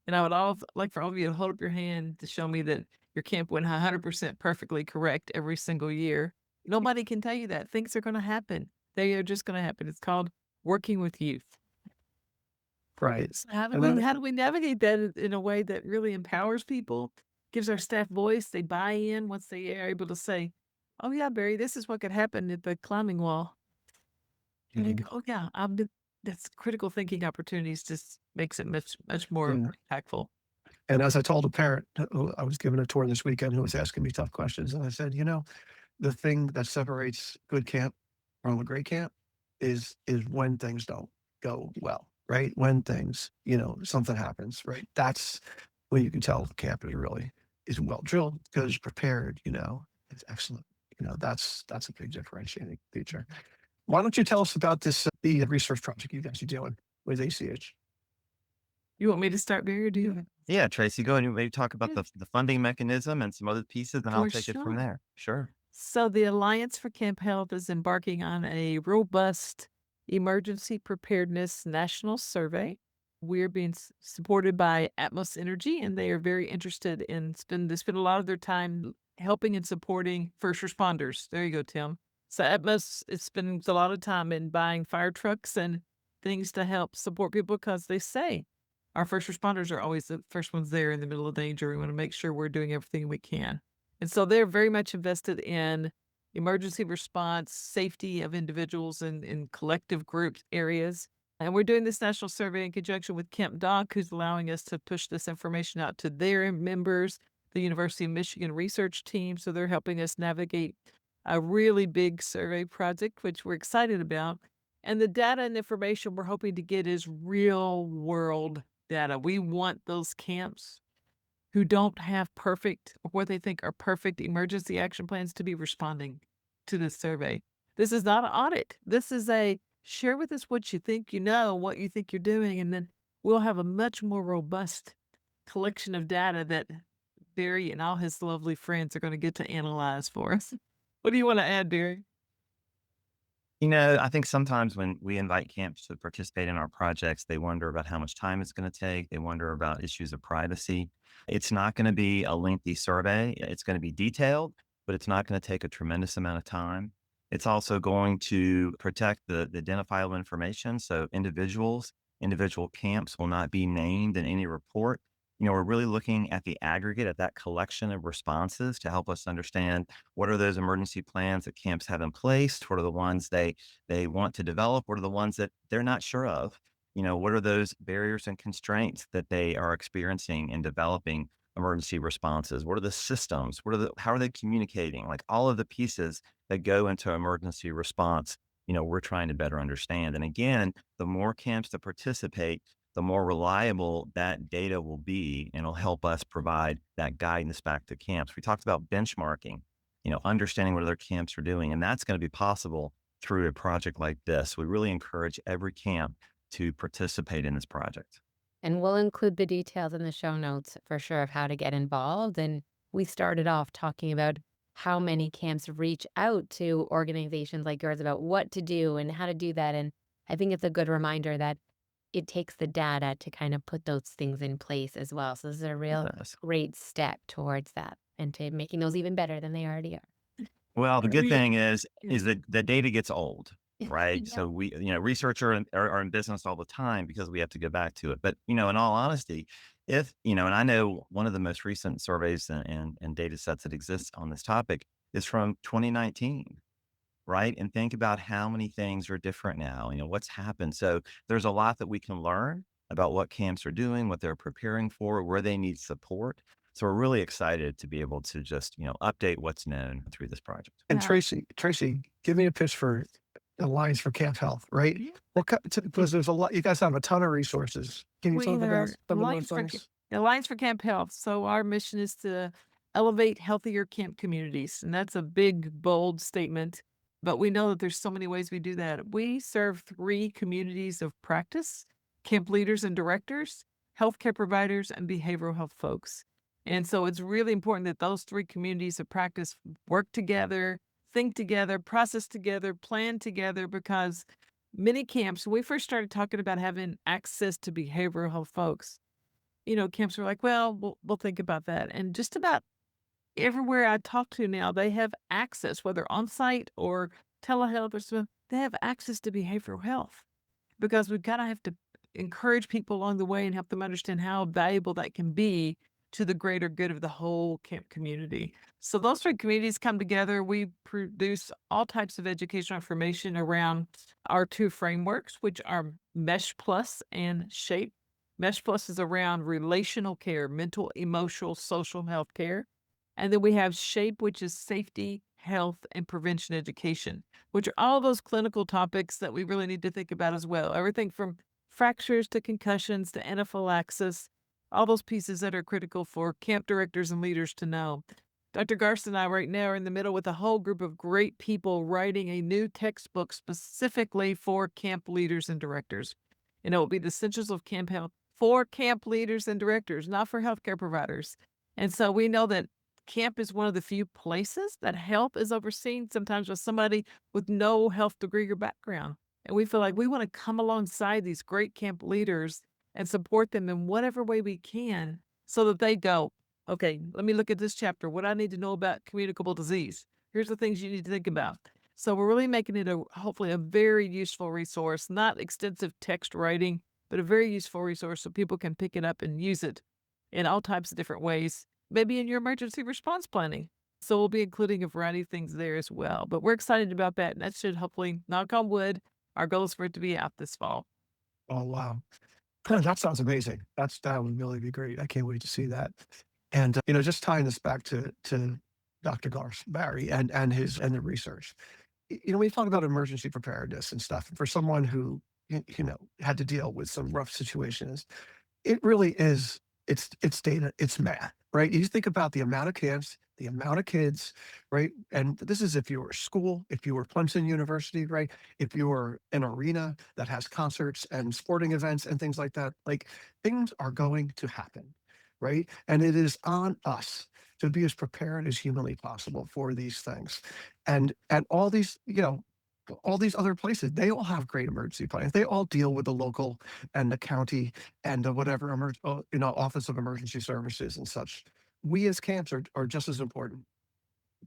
and I would like for all of you to hold up your hand to show me that your camp went 100% perfectly correct every single year. Nobody can tell you that. Things are going to happen. They are just going to happen. It's called working with youth. Right. So how And do we navigate that in a way that really empowers people, gives our staff voice, they buy in once they are able to say, oh yeah, Barry, this is what could happen at the climbing wall. And they go, oh yeah, that's critical thinking opportunities, just makes it much more impactful. And as I told a parent who I was giving a tour this weekend who was asking me tough questions, and I said, the thing that separates good camp from a great camp is when things don't go well, right? When things, something happens, right? That's when you can tell the camp is well drilled, because it's prepared, it's excellent. That's a big differentiating feature. Why don't you tell us about the research project you guys are doing with ACH? You want me to start, Barry, or do you? Yeah, Tracy, go ahead and maybe talk about Yeah. the funding mechanism and some other pieces, and I'll For take it from sure. there. Sure. So the Alliance for Camp Health is embarking on a robust emergency preparedness national survey. We're being supported by Atmos Energy, and they are very interested in they spend a lot of their time helping and supporting first responders. There you go, Tim. So Atmos spends a lot of time in buying fire trucks and things to help support people because they say our first responders are always the first ones there in the middle of danger. We want to make sure we're doing everything we can. And so they're very much invested in emergency response, safety of individuals in collective group areas. And we're doing this national survey in conjunction with Camp Doc, who's allowing us to push this information out to their members, the University of Michigan research team. So they're helping us navigate a really big survey project, which we're excited about. And the data and information we're hoping to get is real world data. We want those camps who don't have perfect or what they think are perfect emergency action plans to be responding to this survey. This is not an audit. This is a share with us what you think you know, what you think you're doing, and then we'll have a much more robust collection of data that Barry and all his lovely friends are going to get to analyze for us. What do you want to add, Barry? I think sometimes when we invite camps to participate in our projects, they wonder about how much time it's going to take. They wonder about issues of privacy. It's not going to be a lengthy survey. It's going to be detailed, but it's not going to take a tremendous amount of time. It's also going to protect the identifiable information. So individual camps will not be named in any report. We're really looking at the aggregate at that collection of responses to help us understand what are those emergency plans that camps have in place? What are the ones they want to develop? What are the ones that they're not sure of? What are those barriers and constraints that they are experiencing in developing emergency responses? What are the systems? How are they communicating? Like all of the pieces that go into emergency response, we're trying to better understand. And again, the more camps that participate, the more reliable that data will be, and it'll help us provide that guidance back to camps. We talked about benchmarking, understanding what other camps are doing, and that's going to be possible through a project like this. We really encourage every camp to participate in this project. And we'll include the details in the show notes for sure of how to get involved. And we started off talking about how many camps reach out to organizations like yours about what to do and how to do that. And I think it's a good reminder that it takes the data to kind of put those things in place as well. So this is a real Yes. great step towards that and to making those even better than they already are. Well, the good We- thing is Yeah. that the data gets old, right? Yeah. So we, researchers are in business all the time because we have to go back to it. But, in all honesty, if, and I know one of the most recent surveys and data sets that exist on this topic is from 2019. Right. And think about how many things are different now, what's happened. So there's a lot that we can learn about what camps are doing, what they're preparing for, where they need support. So we're really excited to be able to just, update what's known through this project. And Yeah. Tracy, give me a pitch for Alliance for Camp Health, right? Yeah. Because there's a lot, you guys have a ton of resources. Can you We talk are about some of Alliance those for things? Alliance for Camp Health. So our mission is to elevate healthier camp communities. And that's a big, bold statement. But we know that there's so many ways we do that. We serve 3 communities of practice: camp leaders and directors, healthcare providers, and behavioral health folks. And so it's really important that those 3 communities of practice work together, think together, process together, plan together, because many camps, when we first started talking about having access to behavioral health folks, camps were like, well, we'll think about that. And just about everywhere I talk to now, they have access, whether on site or telehealth or something, they have access to behavioral health, because we've got to have to encourage people along the way and help them understand how valuable that can be to the greater good of the whole camp community. So those 3 communities come together. We produce all types of educational information around our 2 frameworks, which are Mesh Plus and Shape. Mesh Plus is around relational care, mental, emotional, social health care. And then we have SHAPE, which is safety, health, and prevention education, which are all those clinical topics that we really need to think about as well. Everything from fractures to concussions to anaphylaxis, all those pieces that are critical for camp directors and leaders to know. Dr. Garst and I right now are in the middle with a whole group of great people writing a new textbook specifically for camp leaders and directors. And it will be the essentials of camp health for camp leaders and directors, not for healthcare providers. And so we know that camp is one of the few places that health is overseen sometimes with somebody with no health degree or background. And we feel like we want to come alongside these great camp leaders and support them in whatever way we can so that they go, okay, let me look at this chapter, what I need to know about communicable disease. Here's the things you need to think about. So we're really making it hopefully a very useful resource, not extensive text writing, but a very useful resource so people can pick it up and use it in all types of different ways, maybe in your emergency response planning. So we'll be including a variety of things there as well. But we're excited about that. And that should hopefully, knock on wood, our goal is for it to be out this fall. Oh, wow. That sounds amazing. That would really be great. I can't wait to see that. And, just tying this back to Dr. Garst Barry and the research. We talk about emergency preparedness and stuff. For someone who, had to deal with some rough situations, it really is, it's data, it's math, right? You think about the amount of camps, the amount of kids, right? And this is if you were a school, if you were Clemson University, right? If you were an arena that has concerts and sporting events and things like that, like things are going to happen, right? And it is on us to be as prepared as humanly possible for these things. And all these, all these other places, they all have great emergency plans. They all deal with the local and the county and the whatever, Office of Emergency Services and such. We as camps are just as important,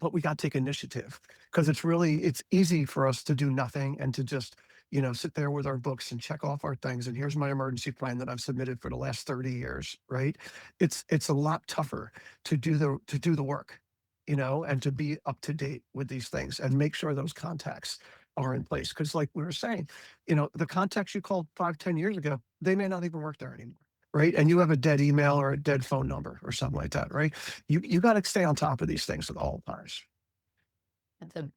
but we got to take initiative because it's easy for us to do nothing and to just, sit there with our books and check off our things. And here's my emergency plan that I've submitted for the last 30 years, right? It's a lot tougher to do the work, and to be up to date with these things and make sure those contacts are in place. Because like we were saying, the contacts you called 5, 10 years ago, they may not even work there anymore. Right. And you have a dead email or a dead phone number or something like that. Right. You got to stay on top of these things at all times.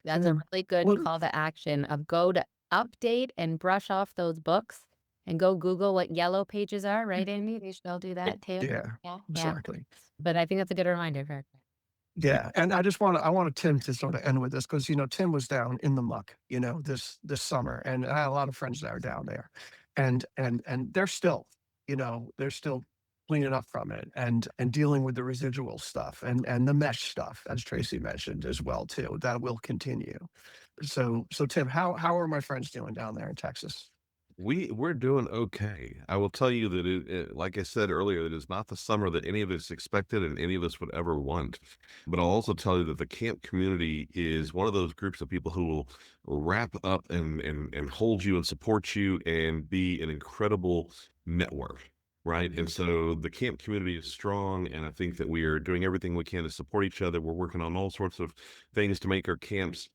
That's a really good Well, call to action of go to update and brush off those books and go Google what yellow pages are, right, Amy? They should all do that too. yeah, Yeah. exactly. But I think that's a good reminder. Very good. Yeah. And I wanted Tim to sort of end with this because, Tim was down in the muck, this summer. And I had a lot of friends that are down there. And they're still cleaning up from it and dealing with the residual stuff and the mesh stuff, as Tracy mentioned as well, too. That will continue. So Tim, how are my friends doing down there in Texas? We're doing okay. I will tell you that like I said earlier, it is not the summer that any of us expected and any of us would ever want. But I'll also tell you that the camp community is one of those groups of people who will wrap up and hold you and support you and be an incredible network. Right. And so the camp community is strong. And I think that we are doing everything we can to support each other. We're working on all sorts of things to make our camps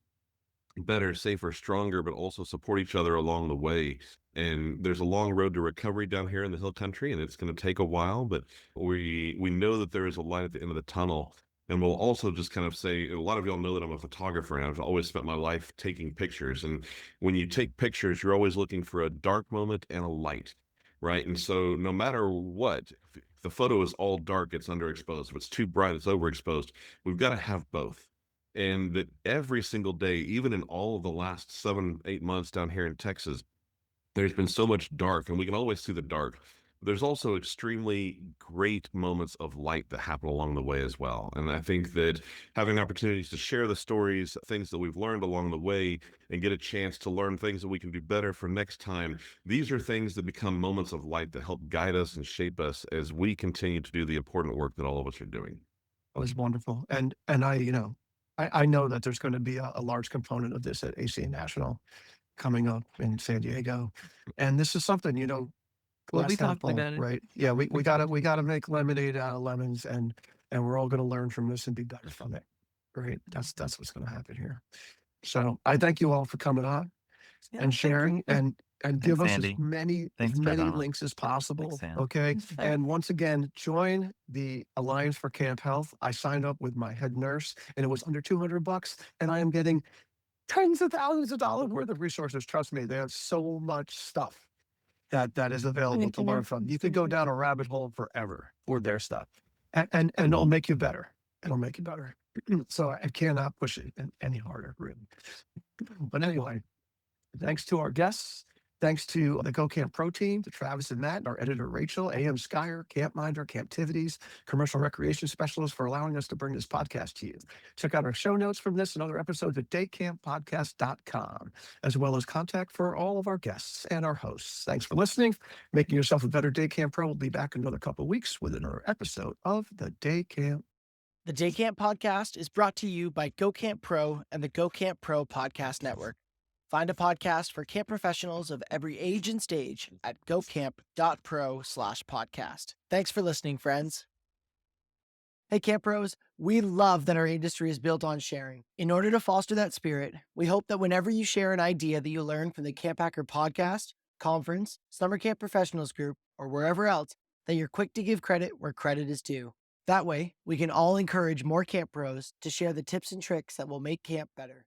better, safer, stronger, but also support each other along the way. And there's a long road to recovery down here in the Hill Country, and it's going to take a while, but we know that there is a light at the end of the tunnel. And we'll also just kind of say, a lot of y'all know that I'm a photographer, and I've always spent my life taking pictures. And when you take pictures, you're always looking for a dark moment and a light, right? And so no matter what, if the photo is all dark, it's underexposed. If it's too bright, it's overexposed. We've got to have both. And that every single day, even in all of the last 7, 8 months down here in Texas, there's been so much dark, and we can always see the dark. There's also extremely great moments of light that happen along the way as well. And I think that having opportunities to share the stories, things that we've learned along the way, and get a chance to learn things that we can do better for next time, these are things that become moments of light that help guide us and shape us as we continue to do the important work that all of us are doing. It was wonderful. And I know that there's going to be a large component of this at ACA National coming up in San Diego. And this is something, We'll be glass half talking full, about it. right? Yeah, we gotta make lemonade out of lemons and we're all gonna learn from this and be better from it. Right. That's what's gonna happen here. So I thank you all for coming on Yeah, and thank you. sharing and give us Andy. as many Thanks, Donald. links as possible. Thanks, Sam. Okay. Thanks, Sam. And once again, join the Alliance for Camp Health. I signed up with my head nurse and it was under $200 and I am getting tens of thousands of dollars worth of resources. Trust me, they have so much stuff that is available to learn from. You could go down a rabbit hole forever for their stuff. And it'll make you better. It'll make you better. So I cannot push it any harder, really. But anyway, thanks to our guests Thanks to the Go Camp Pro team, to Travis and Matt, our editor Rachel, AM Skyer, Campminder, Camptivities, commercial recreation specialist for allowing us to bring this podcast to you. Check out our show notes from this and other episodes at daycamppodcast.com, as well as contact for all of our guests and our hosts. Thanks for listening. Making yourself a better Day Camp Pro will be back in another couple of weeks with another episode of the Day Camp. The Day Camp podcast is brought to you by Go Camp Pro and the Go Camp Pro Podcast Network. Find a podcast for camp professionals of every age and stage at gocamp.pro/podcast. Thanks for listening, friends. Hey, Camp Pros, we love that our industry is built on sharing. In order to foster that spirit, we hope that whenever you share an idea that you learned from the Camp Hacker podcast, conference, summer camp professionals group, or wherever else, that you're quick to give credit where credit is due. That way, we can all encourage more Camp Pros to share the tips and tricks that will make camp better.